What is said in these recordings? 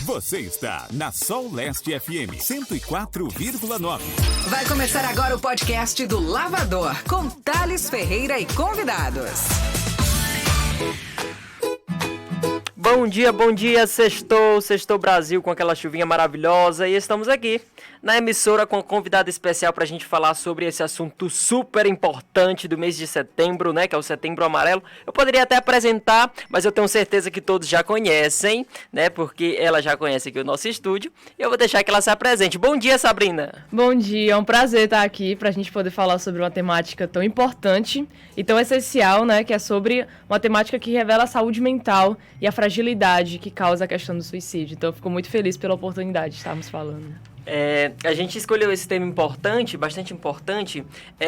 Você está na Sol Leste FM 104,9. Vai começar agora o podcast do Lavador, com Thales Ferreira e convidados. Bom dia, sextou Brasil com aquela chuvinha maravilhosa e estamos aqui na emissora com um convidado especial para a gente falar sobre esse assunto super importante do mês de setembro, né, que é o Setembro Amarelo. Eu poderia até apresentar, mas eu tenho certeza que todos já conhecem, né, porque ela já conhece aqui o nosso estúdio e eu vou deixar que ela se apresente. Bom dia, Sabrina! Bom dia, é um prazer estar aqui para a gente poder falar sobre uma temática tão importante e tão essencial, né, que é sobre uma temática que revela a saúde mental e a fragilidade que causa a questão do suicídio. Então eu fico muito feliz pela oportunidade de estarmos falando. A gente escolheu esse tema importante, bastante importante.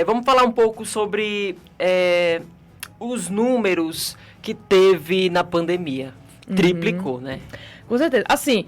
Vamos falar um pouco sobre os números que teve na pandemia. Triplicou, né? Com certeza. Assim,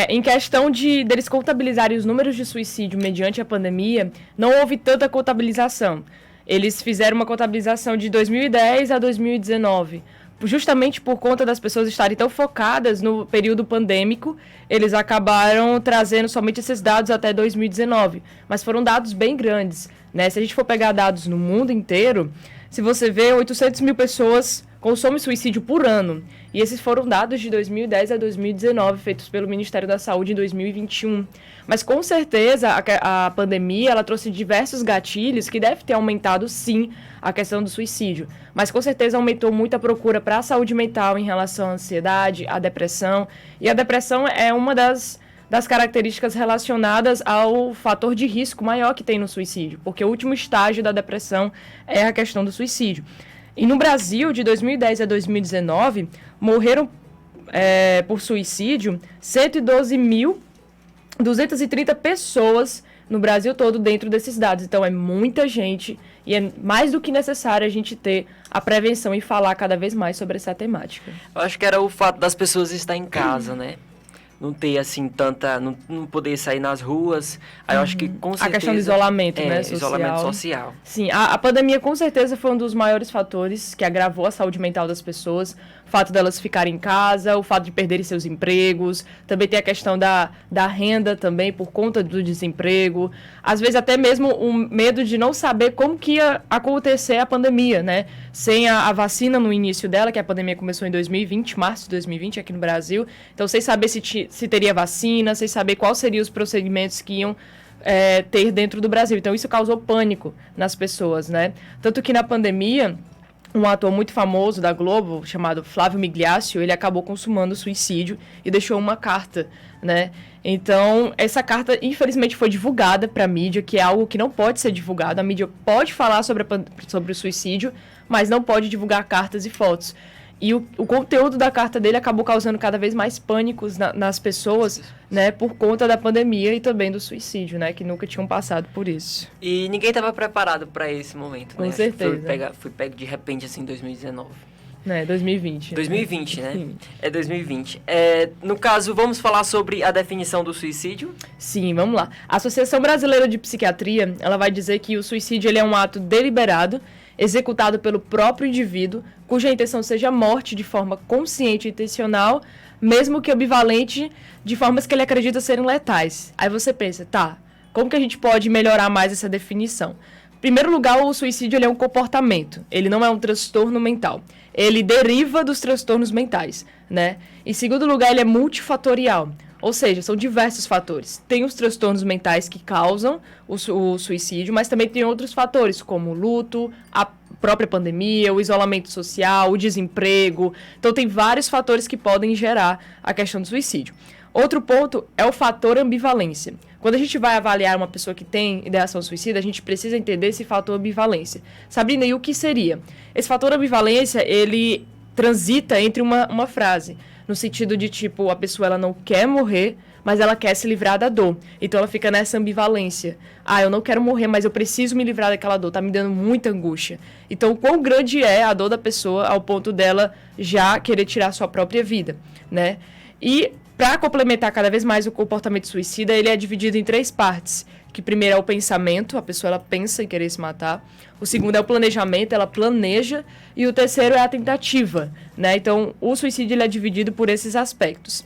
em questão deles contabilizarem os números de suicídio mediante a pandemia, não houve tanta contabilização. Eles fizeram uma contabilização de 2010 a 2019. Justamente por conta das pessoas estarem tão focadas no período pandêmico, eles acabaram trazendo somente esses dados até 2019. Mas foram dados bem grandes, né? Se a gente for pegar dados no mundo inteiro, se você vê, 800 mil pessoas consomem suicídio por ano. E esses foram dados de 2010 a 2019, feitos pelo Ministério da Saúde em 2021. Mas, com certeza, a pandemia ela trouxe diversos gatilhos que devem ter aumentado, sim, a questão do suicídio. Mas, com certeza, aumentou muito a procura para a saúde mental em relação à ansiedade, à depressão. E a depressão é uma das características relacionadas ao fator de risco maior que tem no suicídio, porque o último estágio da depressão é a questão do suicídio. E no Brasil, de 2010 a 2019, morreram por suicídio 112.230 pessoas no Brasil todo dentro desses dados. Então, é muita gente e é mais do que necessário a gente ter a prevenção e falar cada vez mais sobre essa temática. Eu acho que era o fato das pessoas estar em casa, né? Não ter, assim, não poder sair nas ruas. Aí eu acho que, com certeza... A questão do isolamento, né? Social. Isolamento social. Sim, a pandemia, com certeza, foi um dos maiores fatores que agravou a saúde mental das pessoas. O fato delas ficarem em casa, o fato de perderem seus empregos. Também tem a questão da renda também, por conta do desemprego. Às vezes, até mesmo o medo de não saber como que ia acontecer a pandemia, né? Sem a vacina no início dela, que a pandemia começou em 2020, março de 2020, aqui no Brasil. Então, sem saber se teria vacina, sem saber quais seriam os procedimentos que iam ter dentro do Brasil. Então, isso causou pânico nas pessoas, né? Tanto que na pandemia, um ator muito famoso da Globo, chamado Flávio Migliaccio, ele acabou consumando suicídio e deixou uma carta, né? Então, essa carta, infelizmente, foi divulgada para a mídia, que é algo que não pode ser divulgado. A mídia pode falar sobre o suicídio, mas não pode divulgar cartas e fotos. E o conteúdo da carta dele acabou causando cada vez mais pânicos nas pessoas, né, por conta da pandemia e também do suicídio, né, que nunca tinham passado por isso. E ninguém estava preparado para esse momento, né? Com certeza. Fui pego de repente, assim, em 2019. 2020. 2020, né? Sim. É 2020. No caso, vamos falar sobre a definição do suicídio? Sim, vamos lá. A Associação Brasileira de Psiquiatria, ela vai dizer que o suicídio ele é um ato deliberado, executado pelo próprio indivíduo, cuja intenção seja a morte de forma consciente e intencional, mesmo que ambivalente, de formas que ele acredita serem letais. Aí você pensa, tá, como que a gente pode melhorar mais essa definição? Em primeiro lugar, o suicídio ele é um comportamento, ele não é um transtorno mental. Ele deriva dos transtornos mentais, né? Em segundo lugar, ele é multifatorial. Ou seja, são diversos fatores. Tem os transtornos mentais que causam o suicídio, mas também tem outros fatores, como o luto, a própria pandemia, o isolamento social, o desemprego. Então, tem vários fatores que podem gerar a questão do suicídio. Outro ponto é o fator ambivalência. Quando a gente vai avaliar uma pessoa que tem ideação suicida, a gente precisa entender esse fator ambivalência. Sabrina, e o que seria? Esse fator ambivalência, ele transita entre uma frase, no sentido de, tipo, a pessoa ela não quer morrer, mas ela quer se livrar da dor. Então, ela fica nessa ambivalência. Eu não quero morrer, mas eu preciso me livrar daquela dor, tá me dando muita angústia. Então, o quão grande é a dor da pessoa ao ponto dela já querer tirar sua própria vida, né? E, para complementar cada vez mais o comportamento suicida, ele é dividido em 3 partes. Que primeiro é o pensamento, a pessoa ela pensa em querer se matar. O segundo é o planejamento, ela planeja. E o terceiro é a tentativa, né? Então, o suicídio ele é dividido por esses aspectos.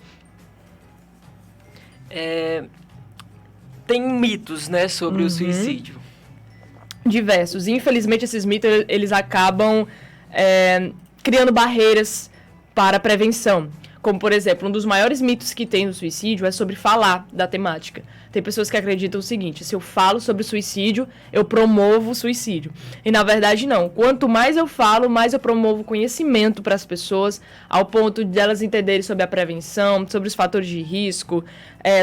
Tem mitos, né, sobre o suicídio. Diversos. E, infelizmente, esses mitos, eles acabam criando barreiras para a prevenção. Como, por exemplo, um dos maiores mitos que tem no suicídio é sobre falar da temática. Tem pessoas que acreditam o seguinte: se eu falo sobre o suicídio, eu promovo o suicídio. E, na verdade, não. Quanto mais eu falo, mais eu promovo conhecimento para as pessoas, ao ponto de elas entenderem sobre a prevenção, sobre os fatores de risco,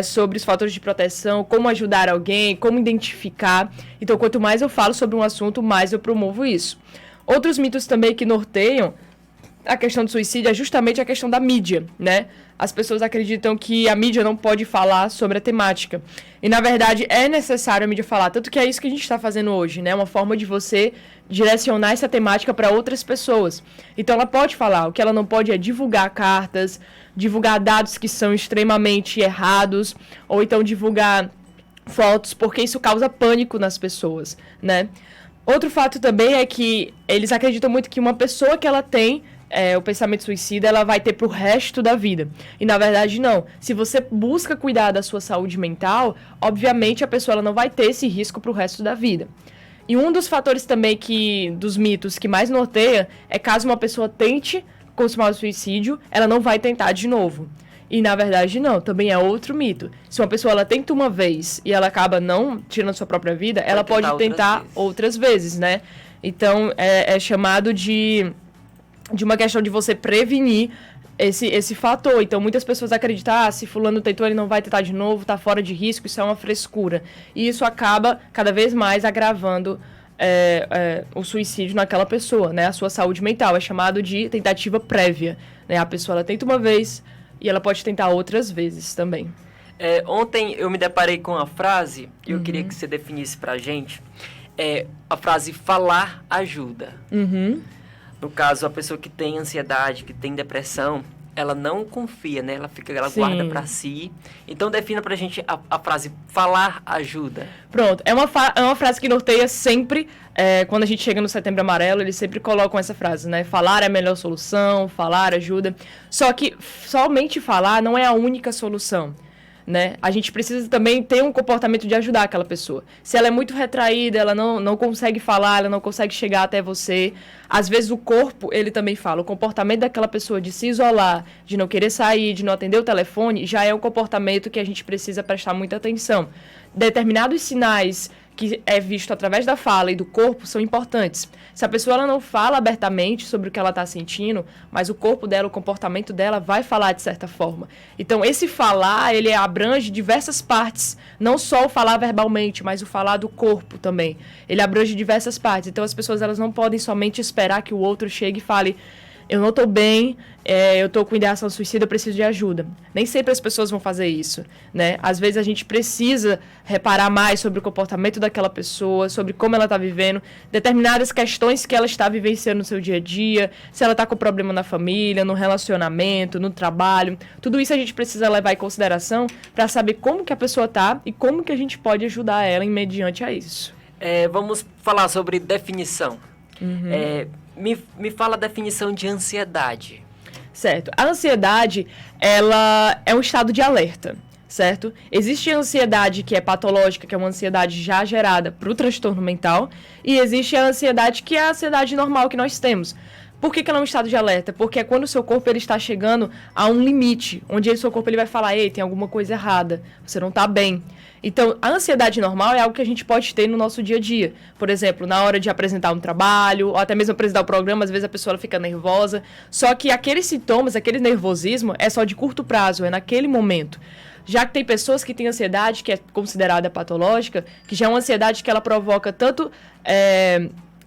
sobre os fatores de proteção, como ajudar alguém, como identificar. Então, quanto mais eu falo sobre um assunto, mais eu promovo isso. Outros mitos também que norteiam a questão do suicídio é justamente a questão da mídia, né? As pessoas acreditam que a mídia não pode falar sobre a temática. E, na verdade, é necessário a mídia falar. Tanto que é isso que a gente está fazendo hoje, né? Uma forma de você direcionar essa temática para outras pessoas. Então, ela pode falar. O que ela não pode é divulgar cartas, divulgar dados que são extremamente errados, ou então divulgar fotos, porque isso causa pânico nas pessoas, né? Outro fato também é que eles acreditam muito que uma pessoa que ela tem o pensamento suicida, ela vai ter pro resto da vida. E, na verdade, não. Se você busca cuidar da sua saúde mental, obviamente a pessoa ela não vai ter esse risco pro resto da vida. E um dos fatores também dos mitos que mais norteia é caso uma pessoa tente consumar o suicídio, ela não vai tentar de novo. E, na verdade, não. Também é outro mito. Se uma pessoa ela tenta uma vez e ela acaba não tirando sua própria vida, ela pode tentar outras vezes, né? Então, é chamado de uma questão de você prevenir esse fator. Então, muitas pessoas acreditam, se fulano tentou, ele não vai tentar de novo, tá fora de risco, isso é uma frescura. E isso acaba, cada vez mais, agravando o suicídio naquela pessoa, né? A sua saúde mental. É chamado de tentativa prévia, né? A pessoa, ela tenta uma vez e ela pode tentar outras vezes também. Ontem eu me deparei com uma frase, e eu queria que você definisse pra gente. A frase falar ajuda. No caso, a pessoa que tem ansiedade, que tem depressão, ela não confia, né? Ela guarda pra si. Então, defina pra gente a frase falar ajuda. Pronto. É uma frase que norteia sempre, quando a gente chega no Setembro Amarelo, eles sempre colocam essa frase, né? Falar é a melhor solução, falar ajuda. Só que somente falar não é a única solução, né? A gente precisa também ter um comportamento de ajudar aquela pessoa. Se ela é muito retraída, ela não consegue falar, ela não consegue chegar até você. Às vezes o corpo, ele também fala. O comportamento daquela pessoa de se isolar, de não querer sair, de não atender o telefone, já é um comportamento que a gente precisa prestar muita atenção. Determinados sinais que é visto através da fala e do corpo são importantes. Se a pessoa ela não fala abertamente sobre o que ela está sentindo, mas o corpo dela, o comportamento dela vai falar de certa forma. Então, esse falar, ele abrange diversas partes, não só o falar verbalmente, mas o falar do corpo também. Ele abrange diversas partes. Então, as pessoas elas não podem somente esperar que o outro chegue e fale: eu não estou bem, eu estou com ideação suicida, eu preciso de ajuda. Nem sempre as pessoas vão fazer isso, né? Às vezes a gente precisa reparar mais sobre o comportamento daquela pessoa, sobre como ela está vivendo, determinadas questões que ela está vivenciando no seu dia a dia, se ela está com problema na família, no relacionamento, no trabalho. Tudo isso a gente precisa levar em consideração para saber como que a pessoa está e como que a gente pode ajudar ela em mediante a isso. Vamos falar sobre definição. Me fala a definição de ansiedade. Certo. A ansiedade, ela é um estado de alerta, certo? Existe a ansiedade que é patológica, que é uma ansiedade já gerada para o transtorno mental, e existe a ansiedade que é a ansiedade normal que nós temos. Por que ela é um estado de alerta? Porque é quando o seu corpo ele está chegando a um limite, onde o seu corpo ele vai falar: ei, tem alguma coisa errada, você não está bem. Então, a ansiedade normal é algo que a gente pode ter no nosso dia a dia. Por exemplo, na hora de apresentar um trabalho, ou até mesmo apresentar o programa, às vezes a pessoa fica nervosa. Só que aqueles sintomas, aquele nervosismo, é só de curto prazo, é naquele momento. Já que tem pessoas que têm ansiedade, que é considerada patológica, que já é uma ansiedade que ela provoca tanto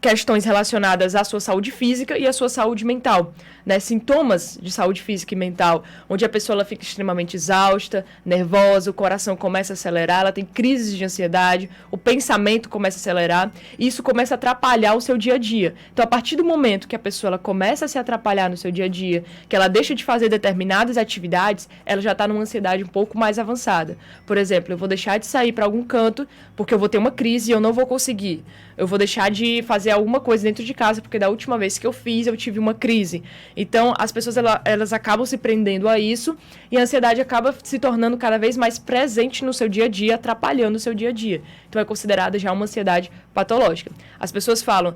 questões relacionadas à sua saúde física e à sua saúde mental, né? Sintomas de saúde física e mental, onde a pessoa ela fica extremamente exausta, nervosa, o coração começa a acelerar, ela tem crises de ansiedade, o pensamento começa a acelerar, e isso começa a atrapalhar o seu dia a dia. Então, a partir do momento que a pessoa ela começa a se atrapalhar no seu dia a dia, que ela deixa de fazer determinadas atividades, ela já está numa ansiedade um pouco mais avançada. Por exemplo, eu vou deixar de sair para algum canto porque eu vou ter uma crise e eu não vou conseguir. Eu vou deixar de fazer fazer alguma coisa dentro de casa, porque da última vez que eu fiz, eu tive uma crise. Então, as pessoas, elas acabam se prendendo a isso, e a ansiedade acaba se tornando cada vez mais presente no seu dia a dia, atrapalhando o seu dia a dia. Então, é considerada já uma ansiedade patológica. As pessoas falam,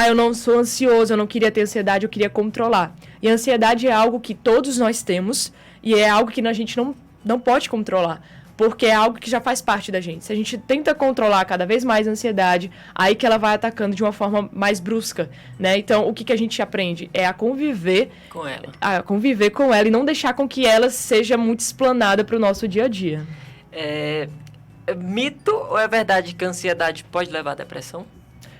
eu não sou ansioso, eu não queria ter ansiedade, eu queria controlar. E a ansiedade é algo que todos nós temos, e é algo que a gente não pode controlar, porque é algo que já faz parte da gente. Se a gente tenta controlar cada vez mais a ansiedade, aí que ela vai atacando de uma forma mais brusca, né? Então, o que a gente aprende é a conviver com ela. A conviver com ela e não deixar com que ela seja muito explanada para o nosso dia a dia. É mito ou é verdade que a ansiedade pode levar à depressão?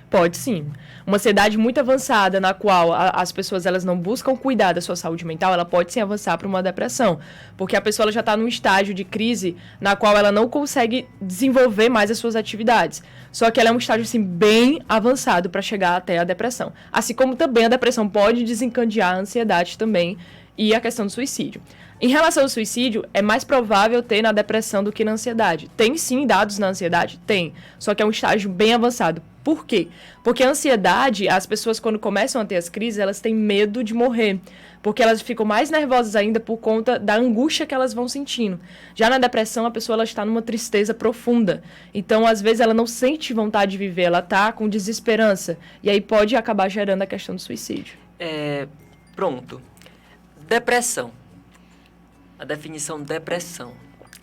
Pode sim. Uma ansiedade muito avançada, na qual as pessoas elas não buscam cuidar da sua saúde mental, ela pode sim avançar para uma depressão. Porque a pessoa ela já está num estágio de crise na qual ela não consegue desenvolver mais as suas atividades. Só que ela é um estágio assim, bem avançado para chegar até a depressão. Assim como também a depressão pode desencadear a ansiedade também e a questão do suicídio. Em relação ao suicídio, é mais provável ter na depressão do que na ansiedade. Tem sim dados na ansiedade? Tem. Só que é um estágio bem avançado. Por quê? Porque a ansiedade, as pessoas quando começam a ter as crises, elas têm medo de morrer. Porque elas ficam mais nervosas ainda por conta da angústia que elas vão sentindo. Já na depressão, a pessoa ela está numa tristeza profunda. Então, às vezes, ela não sente vontade de viver, ela está com desesperança. E aí pode acabar gerando a questão do suicídio. Pronto. Depressão. A definição depressão.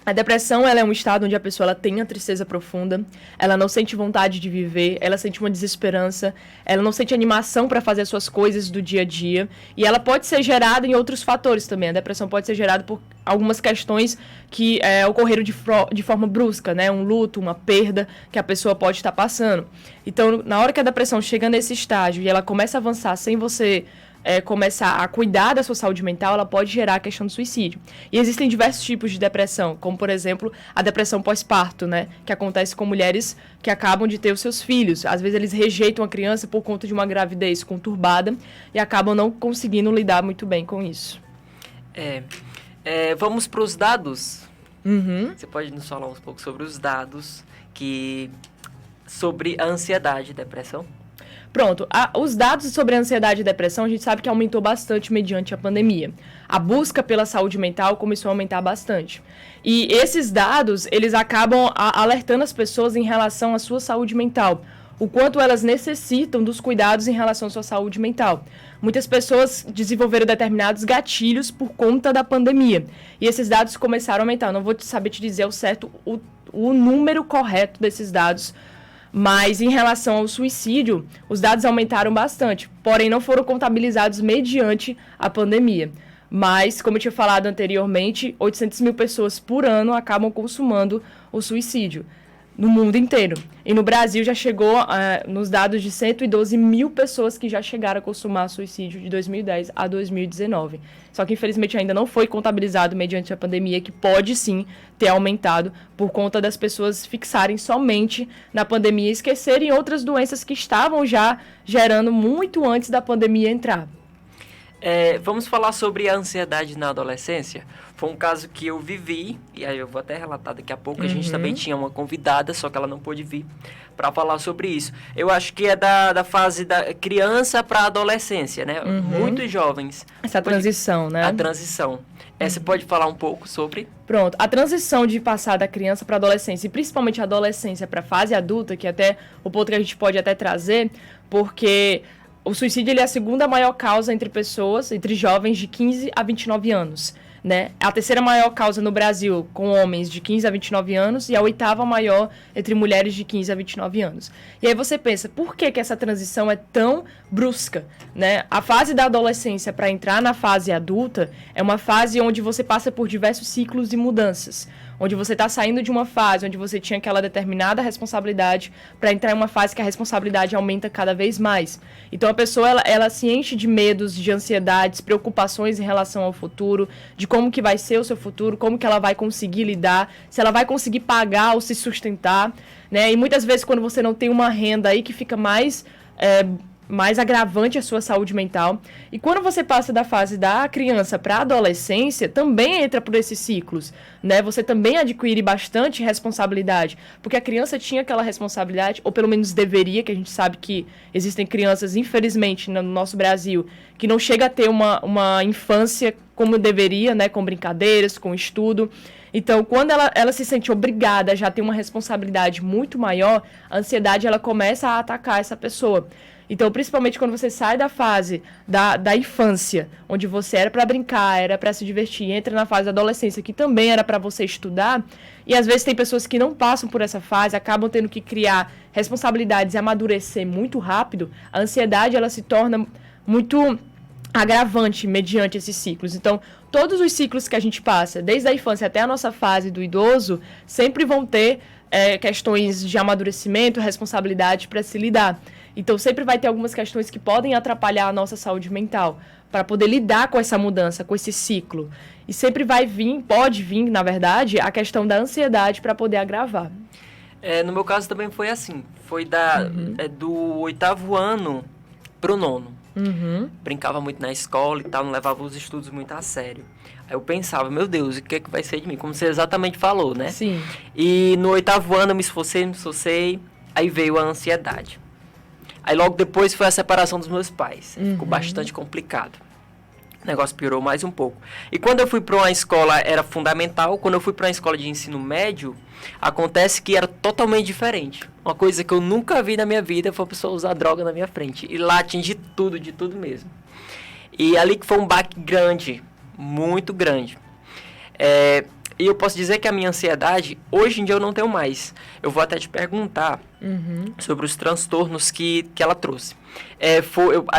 A depressão ela é um estado onde a pessoa ela tem a tristeza profunda, ela não sente vontade de viver, ela sente uma desesperança, ela não sente animação para fazer as suas coisas do dia a dia, e ela pode ser gerada em outros fatores também. A depressão pode ser gerada por algumas questões que ocorreram de forma brusca, né? Um luto, uma perda que a pessoa pode estar passando. Então, na hora que a depressão chega nesse estágio e ela começa a avançar sem você começar a cuidar da sua saúde mental, ela pode gerar a questão do suicídio. E existem diversos tipos de depressão, como, por exemplo, a depressão pós-parto, né? Que acontece com mulheres que acabam de ter os seus filhos. Às vezes, eles rejeitam a criança por conta de uma gravidez conturbada e acabam não conseguindo lidar muito bem com isso. Vamos para os dados? Uhum. Você pode nos falar um pouco sobre os dados sobre a ansiedade e depressão? Pronto, os dados sobre a ansiedade e depressão, a gente sabe que aumentou bastante mediante a pandemia. A busca pela saúde mental começou a aumentar bastante. E esses dados, eles acabam alertando as pessoas em relação à sua saúde mental. O quanto elas necessitam dos cuidados em relação à sua saúde mental. Muitas pessoas desenvolveram determinados gatilhos por conta da pandemia. E esses dados começaram a aumentar. Eu não vou saber te dizer ao certo o número correto desses dados, mas em relação ao suicídio, os dados aumentaram bastante, porém não foram contabilizados mediante a pandemia. Mas, como eu tinha falado anteriormente, 800 mil pessoas por ano acabam consumando o suicídio no mundo inteiro. E no Brasil já chegou nos dados de 112 mil pessoas que já chegaram a consumar suicídio de 2010 a 2019. Só que, infelizmente, ainda não foi contabilizado mediante a pandemia, que pode, sim, ter aumentado por conta das pessoas fixarem somente na pandemia e esquecerem outras doenças que estavam já gerando muito antes da pandemia entrar. Vamos falar sobre a ansiedade na adolescência. Foi um caso que eu vivi, e aí eu vou até relatar daqui a pouco. A gente também tinha uma convidada, só que ela não pôde vir para falar sobre isso. Eu acho que é da fase da criança para adolescência, né? Muitos jovens. Essa transição, né? A transição. Você pode falar um pouco sobre? Pronto. A transição de passar da criança para adolescência, e principalmente a adolescência para a fase adulta, que até o ponto que a gente pode até trazer, porque o suicídio ele é a segunda maior causa entre jovens de 15 a 29 anos. Né? A terceira maior causa no Brasil com homens de 15 a 29 anos e a oitava maior entre mulheres de 15 a 29 anos. E aí você pensa, por que essa transição é tão brusca? Né? A fase da adolescência para entrar na fase adulta é uma fase onde você passa por diversos ciclos e mudanças. Onde você está saindo de uma fase onde você tinha aquela determinada responsabilidade para entrar em uma fase que a responsabilidade aumenta cada vez mais. Então, a pessoa ela se enche de medos, de ansiedades, preocupações em relação ao futuro, de como que vai ser o seu futuro, como que ela vai conseguir lidar, se ela vai conseguir pagar ou se sustentar, né? E muitas vezes, quando você não tem uma renda aí que fica mais mais agravante à sua saúde mental. E quando você passa da fase da criança para a adolescência, também entra por esses ciclos, né? Você também adquire bastante responsabilidade, porque a criança tinha aquela responsabilidade, ou pelo menos deveria, que a gente sabe que existem crianças, infelizmente, no nosso Brasil, que não chega a ter uma infância como deveria, né? Com brincadeiras, com estudo. Então, quando ela se sente obrigada a já ter uma responsabilidade muito maior, a ansiedade ela começa a atacar essa pessoa. Então, principalmente quando você sai da fase da infância, onde você era para brincar, era para se divertir, entra na fase da adolescência, que também era para você estudar, e às vezes tem pessoas que não passam por essa fase, acabam tendo que criar responsabilidades e amadurecer muito rápido, a ansiedade ela se torna muito agravante mediante esses ciclos. Então, todos os ciclos que a gente passa, desde a infância até a nossa fase do idoso, sempre vão ter questões de amadurecimento, responsabilidade para se lidar. Então, sempre vai ter algumas questões que podem atrapalhar a nossa saúde mental, para poder lidar com essa mudança, com esse ciclo. E sempre pode vir, na verdade, a questão da ansiedade para poder agravar. No meu caso também foi assim. Foi do 8º ano pro 9º. Brincava muito na escola e tal, não levava os estudos muito a sério. Aí eu pensava, meu Deus, o que é que vai ser de mim? Como você exatamente falou, né? Sim. E no 8º ano eu me esforcei, aí veio a ansiedade. Aí logo depois foi a separação dos meus pais. Ficou bastante complicado. O negócio piorou mais um pouco. E quando eu fui para uma escola, era fundamental. Quando eu fui para uma escola de ensino médio, acontece que era totalmente diferente. Uma coisa que eu nunca vi na minha vida foi a pessoa usar droga na minha frente. E lá tinha de tudo mesmo. E ali que foi um baque grande, muito grande. E eu posso dizer que a minha ansiedade, hoje em dia eu não tenho mais. Eu vou até te perguntar sobre os transtornos que ela trouxe.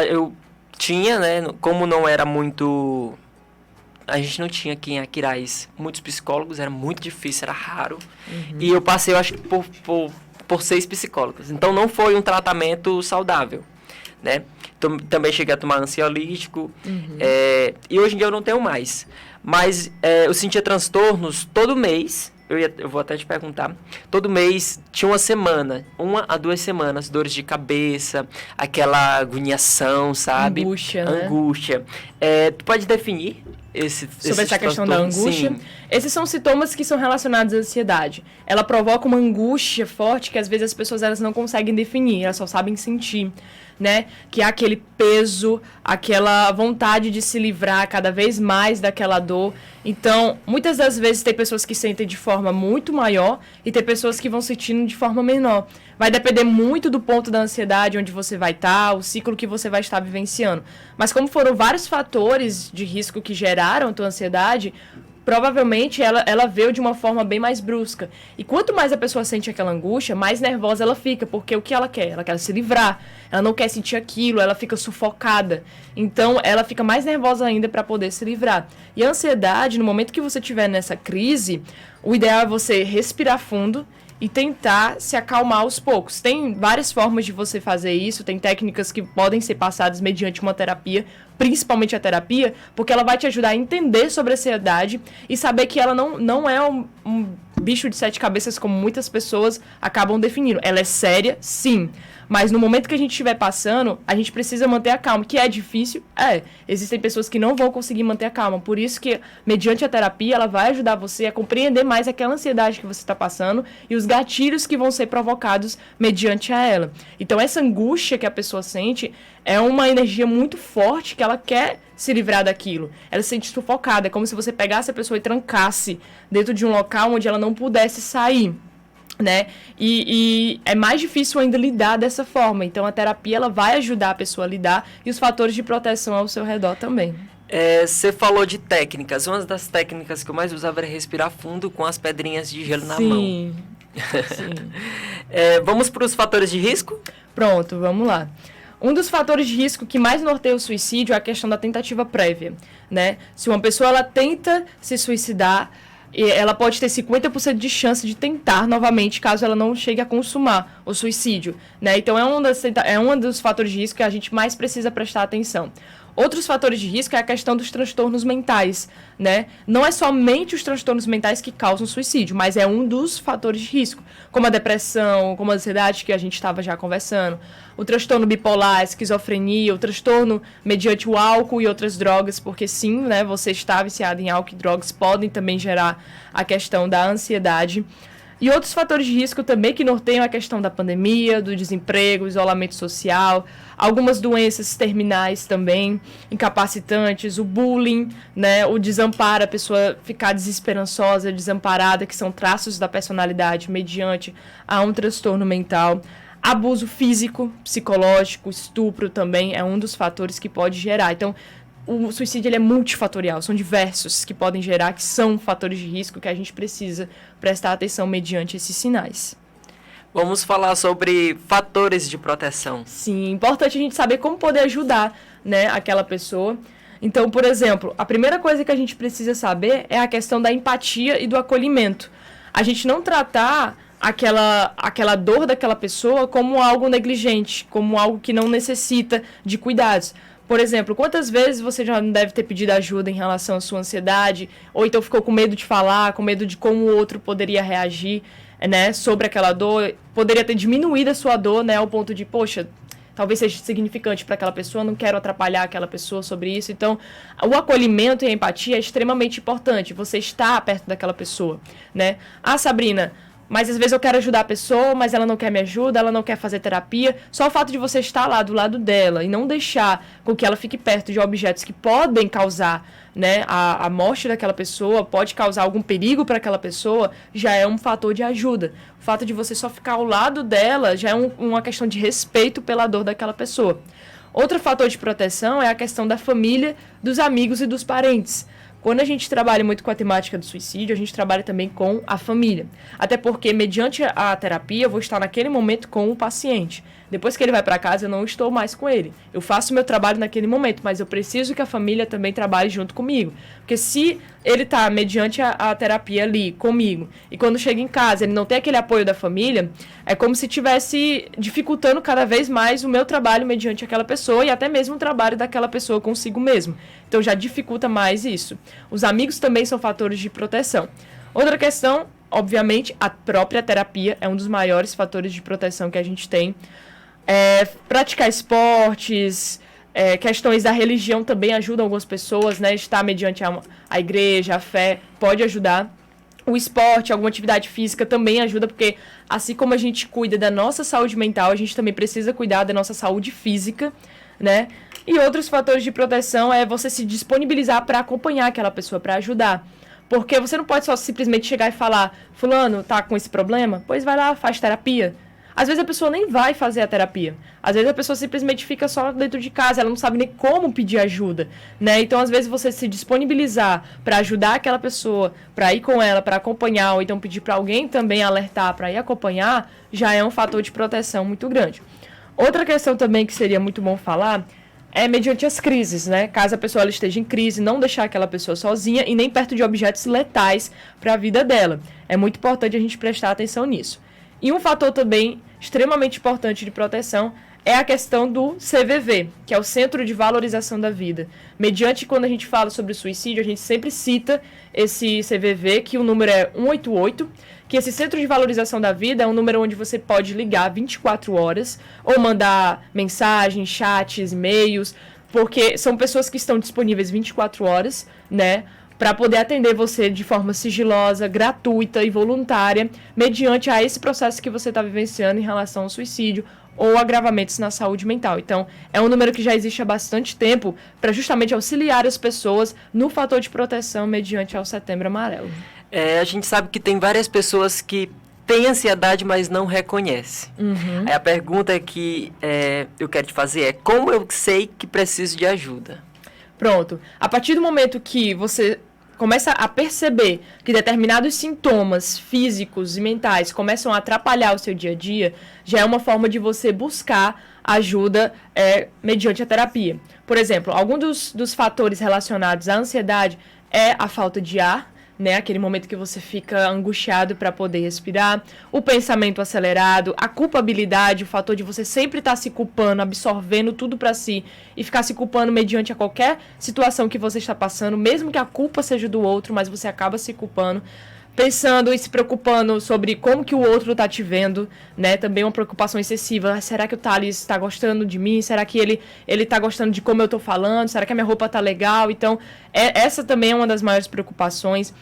Eu tinha, né, como não era muito... A gente não tinha aqui em Aquiraz muitos psicólogos, era muito difícil, era raro. E eu passei, eu acho que por 6 psicólogos. Então não foi um tratamento saudável, né? Também cheguei a tomar ansiolítico. E hoje em dia eu não tenho mais. Mas eu sentia transtornos todo mês. Eu vou até te perguntar. Todo mês tinha 1 a 2 semanas, dores de cabeça, aquela agoniação, sabe? Angústia, né? Angústia. Tu pode definir sobre essa questão da angústia? Sim. Esses são sintomas que são relacionados à ansiedade. Ela provoca uma angústia forte que às vezes as pessoas elas não conseguem definir, elas só sabem sentir, né? Que é aquele peso, aquela vontade de se livrar cada vez mais daquela dor. Então, muitas das vezes tem pessoas que sentem de forma muito maior e tem pessoas que vão sentindo de forma menor. Vai depender muito do ponto da ansiedade, onde você vai estar, o ciclo que você vai estar vivenciando. Mas como foram vários fatores de risco que geraram a tua ansiedade, provavelmente ela veio de uma forma bem mais brusca. E quanto mais a pessoa sente aquela angústia, mais nervosa ela fica, porque o que ela quer? Ela quer se livrar, ela não quer sentir aquilo, ela fica sufocada. Então, ela fica mais nervosa ainda para poder se livrar. E a ansiedade, no momento que você estiver nessa crise, o ideal é você respirar fundo e tentar se acalmar aos poucos. Tem várias formas de você fazer isso, tem técnicas que podem ser passadas mediante uma terapia, principalmente a terapia, porque ela vai te ajudar a entender sobre a ansiedade e saber que ela não é um bicho de 7 cabeças como muitas pessoas acabam definindo. Ela é séria, sim. Mas no momento que a gente estiver passando, a gente precisa manter a calma, que é difícil, existem pessoas que não vão conseguir manter a calma, por isso que, mediante a terapia, ela vai ajudar você a compreender mais aquela ansiedade que você está passando e os gatilhos que vão ser provocados mediante a ela. Então, essa angústia que a pessoa sente é uma energia muito forte que ela quer se livrar daquilo. Ela se sente sufocada, é como se você pegasse a pessoa e trancasse dentro de um local onde ela não pudesse sair, né? E é mais difícil ainda lidar dessa forma. Então a terapia ela vai ajudar a pessoa a lidar e os fatores de proteção ao seu redor também. Você falou de técnicas. Uma das técnicas que eu mais usava era respirar fundo com as pedrinhas de gelo na mão. Sim. Vamos para os fatores de risco? Pronto, vamos lá. Um dos fatores de risco que mais norteia o suicídio é a questão da tentativa prévia, né? Se uma pessoa ela tenta se suicidar, ela pode ter 50% de chance de tentar novamente, caso ela não chegue a consumar o suicídio, né? Então, é um dos fatores de risco que a gente mais precisa prestar atenção. Outros fatores de risco é a questão dos transtornos mentais, né? Não é somente os transtornos mentais que causam suicídio, mas é um dos fatores de risco, como a depressão, como a ansiedade, que a gente estava já conversando, o transtorno bipolar, a esquizofrenia, o transtorno mediante o álcool e outras drogas, porque sim, né, você está viciado em álcool e drogas podem também gerar a questão da ansiedade. E outros fatores de risco também que norteiam a questão da pandemia, do desemprego, isolamento social, algumas doenças terminais também, incapacitantes, o bullying, né, o desamparo, a pessoa ficar desesperançosa, desamparada, que são traços da personalidade mediante a um transtorno mental. Abuso físico, psicológico, estupro também é um dos fatores que pode gerar. Então, o suicídio ele é multifatorial, são diversos que podem gerar, que são fatores de risco que a gente precisa prestar atenção mediante esses sinais. Vamos falar sobre fatores de proteção. Sim, é importante a gente saber como poder ajudar, né, aquela pessoa. Então, por exemplo, a primeira coisa que a gente precisa saber é a questão da empatia e do acolhimento. A gente não tratar aquela dor daquela pessoa como algo negligente, como algo que não necessita de cuidados. Por exemplo, quantas vezes você já não deve ter pedido ajuda em relação à sua ansiedade, ou então ficou com medo de falar, com medo de como o outro poderia reagir, né, sobre aquela dor, poderia ter diminuído a sua dor, né, ao ponto de, poxa, talvez seja significante para aquela pessoa, não quero atrapalhar aquela pessoa sobre isso. Então, o acolhimento e a empatia é extremamente importante, você estar perto daquela pessoa, né. Ah, Sabrina, mas às vezes eu quero ajudar a pessoa, mas ela não quer me ajuda, ela não quer fazer terapia. Só o fato de você estar lá do lado dela e não deixar com que ela fique perto de objetos que podem causar, né, a morte daquela pessoa, pode causar algum perigo para aquela pessoa, já é um fator de ajuda. O fato de você só ficar ao lado dela já é uma questão de respeito pela dor daquela pessoa. Outro fator de proteção é a questão da família, dos amigos e dos parentes. Quando a gente trabalha muito com a temática do suicídio, a gente trabalha também com a família. Até porque, mediante a terapia, eu vou estar naquele momento com o paciente. Depois que ele vai para casa, eu não estou mais com ele. Eu faço o meu trabalho naquele momento, mas eu preciso que a família também trabalhe junto comigo. Porque se ele está mediante a terapia ali comigo, e quando chega em casa ele não tem aquele apoio da família, é como se estivesse dificultando cada vez mais o meu trabalho mediante aquela pessoa e até mesmo o trabalho daquela pessoa consigo mesmo. Então já dificulta mais isso. Os amigos também são fatores de proteção. Outra questão, obviamente, a própria terapia é um dos maiores fatores de proteção que a gente tem. Praticar esportes, questões da religião também ajudam algumas pessoas, né? Estar mediante a igreja, a fé, pode ajudar. O esporte, alguma atividade física também ajuda, porque assim como a gente cuida da nossa saúde mental, a gente também precisa cuidar da nossa saúde física, né? E outros fatores de proteção é você se disponibilizar para acompanhar aquela pessoa, para ajudar. Porque você não pode só simplesmente chegar e falar, fulano, tá com esse problema? Pois vai lá, faz terapia. Às vezes a pessoa nem vai fazer a terapia. Às vezes a pessoa simplesmente fica só dentro de casa, ela não sabe nem como pedir ajuda, né? Então, às vezes, você se disponibilizar para ajudar aquela pessoa, para ir com ela, para acompanhar, ou então pedir para alguém também alertar para ir acompanhar, já é um fator de proteção muito grande. Outra questão também que seria muito bom falar é mediante as crises, né? Caso a pessoa ela esteja em crise, não deixar aquela pessoa sozinha e nem perto de objetos letais para a vida dela. É muito importante a gente prestar atenção nisso. E um fator também extremamente importante de proteção é a questão do CVV, que é o Centro de Valorização da Vida. Mediante, quando a gente fala sobre suicídio, a gente sempre cita esse CVV, que o número é 188, que esse Centro de Valorização da Vida é um número onde você pode ligar 24 horas, ou mandar mensagens, chats, e-mails, porque são pessoas que estão disponíveis 24 horas, né, para poder atender você de forma sigilosa, gratuita e voluntária, mediante a esse processo que você está vivenciando em relação ao suicídio ou agravamentos na saúde mental. Então, é um número que já existe há bastante tempo para justamente auxiliar as pessoas no fator de proteção mediante ao Setembro Amarelo. A gente sabe que tem várias pessoas que têm ansiedade, mas não reconhecem. Aí a pergunta que eu quero te fazer é: como eu sei que preciso de ajuda? Pronto. A partir do momento que você começa a perceber que determinados sintomas físicos e mentais começam a atrapalhar o seu dia a dia, já é uma forma de você buscar ajuda mediante a terapia. Por exemplo, algum dos fatores relacionados à ansiedade é a falta de ar, né? Aquele momento que você fica angustiado para poder respirar, o pensamento acelerado, a culpabilidade, o fator de você sempre estar se culpando, absorvendo tudo para si e ficar se culpando mediante a qualquer situação que você está passando, mesmo que a culpa seja do outro, mas você acaba se culpando. Pensando e se preocupando sobre como que o outro está te vendo, né? Também uma preocupação excessiva. Será que o Thales está gostando de mim? Será que ele está gostando de como eu estou falando? Será que a minha roupa está legal? Então, essa também é uma das maiores preocupações.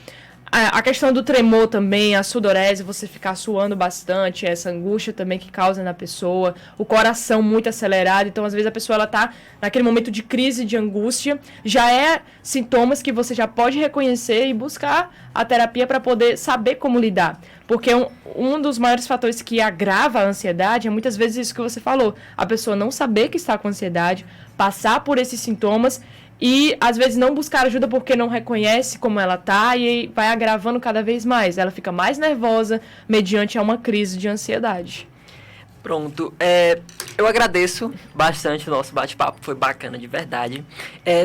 A questão do tremor também, a sudorese, você ficar suando bastante, essa angústia também que causa na pessoa, o coração muito acelerado, então às vezes a pessoa ela tá naquele momento de crise, de angústia, já é sintomas que você já pode reconhecer e buscar a terapia para poder saber como lidar, porque um dos maiores fatores que agrava a ansiedade é muitas vezes isso que você falou, a pessoa não saber que está com ansiedade, passar por esses sintomas e, às vezes, não buscar ajuda porque não reconhece como ela tá e vai agravando cada vez mais. Ela fica mais nervosa mediante a uma crise de ansiedade. Pronto. Eu agradeço bastante o nosso bate-papo, foi bacana de verdade.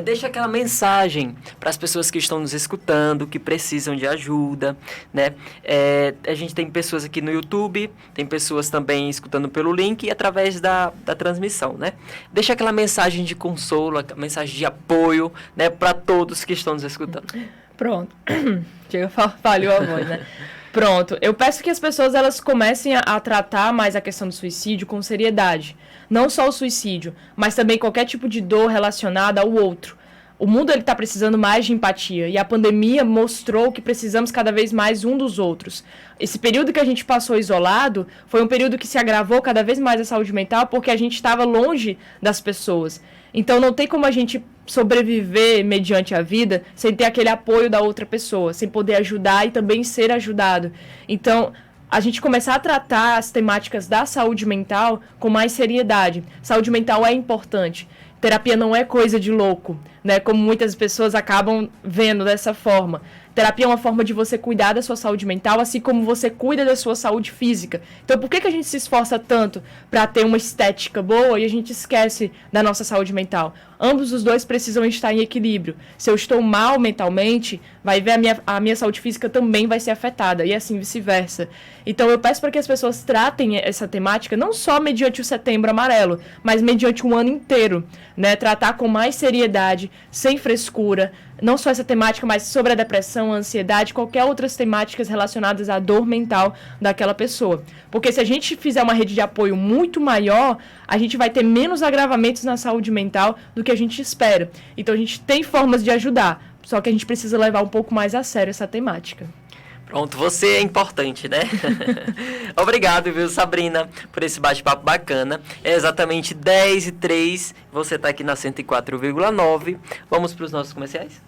Deixa aquela mensagem para as pessoas que estão nos escutando, que precisam de ajuda, né? A gente tem pessoas aqui no YouTube, tem pessoas também escutando pelo link e através da transmissão, né? Deixa aquela mensagem de consolo, aquela mensagem de apoio, né, para todos que estão nos escutando. Pronto. Chega, falhou a voz, né? Pronto, eu peço que as pessoas elas comecem a tratar mais a questão do suicídio com seriedade. Não só o suicídio, mas também qualquer tipo de dor relacionada ao outro. O mundo está precisando mais de empatia e a pandemia mostrou que precisamos cada vez mais um dos outros. Esse período que a gente passou isolado foi um período que se agravou cada vez mais a saúde mental porque a gente estava longe das pessoas. Então não tem como a gente sobreviver mediante a vida sem ter aquele apoio da outra pessoa, sem poder ajudar e também ser ajudado. Então, a gente começar a tratar as temáticas da saúde mental com mais seriedade. Saúde mental é importante. Terapia não é coisa de louco, né? Como muitas pessoas acabam vendo dessa forma. Terapia é uma forma de você cuidar da sua saúde mental, assim como você cuida da sua saúde física. Então, por que a gente se esforça tanto para ter uma estética boa e a gente esquece da nossa saúde mental? Ambos os dois precisam estar em equilíbrio. Se eu estou mal mentalmente, vai ver a minha saúde física também vai ser afetada, e assim vice-versa. Então, eu peço para que as pessoas tratem essa temática não só mediante o Setembro Amarelo, mas mediante um ano inteiro, né? Tratar com mais seriedade, sem frescura, não só essa temática, mas sobre a depressão, a ansiedade, qualquer outras temáticas relacionadas à dor mental daquela pessoa. Porque se a gente fizer uma rede de apoio muito maior, a gente vai ter menos agravamentos na saúde mental do que a gente espera. Então a gente tem formas de ajudar, só que a gente precisa levar um pouco mais a sério essa temática. Pronto, você é importante, né? Obrigado, viu, Sabrina, por esse bate-papo bacana. É exatamente 10h03, você está aqui na 104,9. Vamos para os nossos comerciais?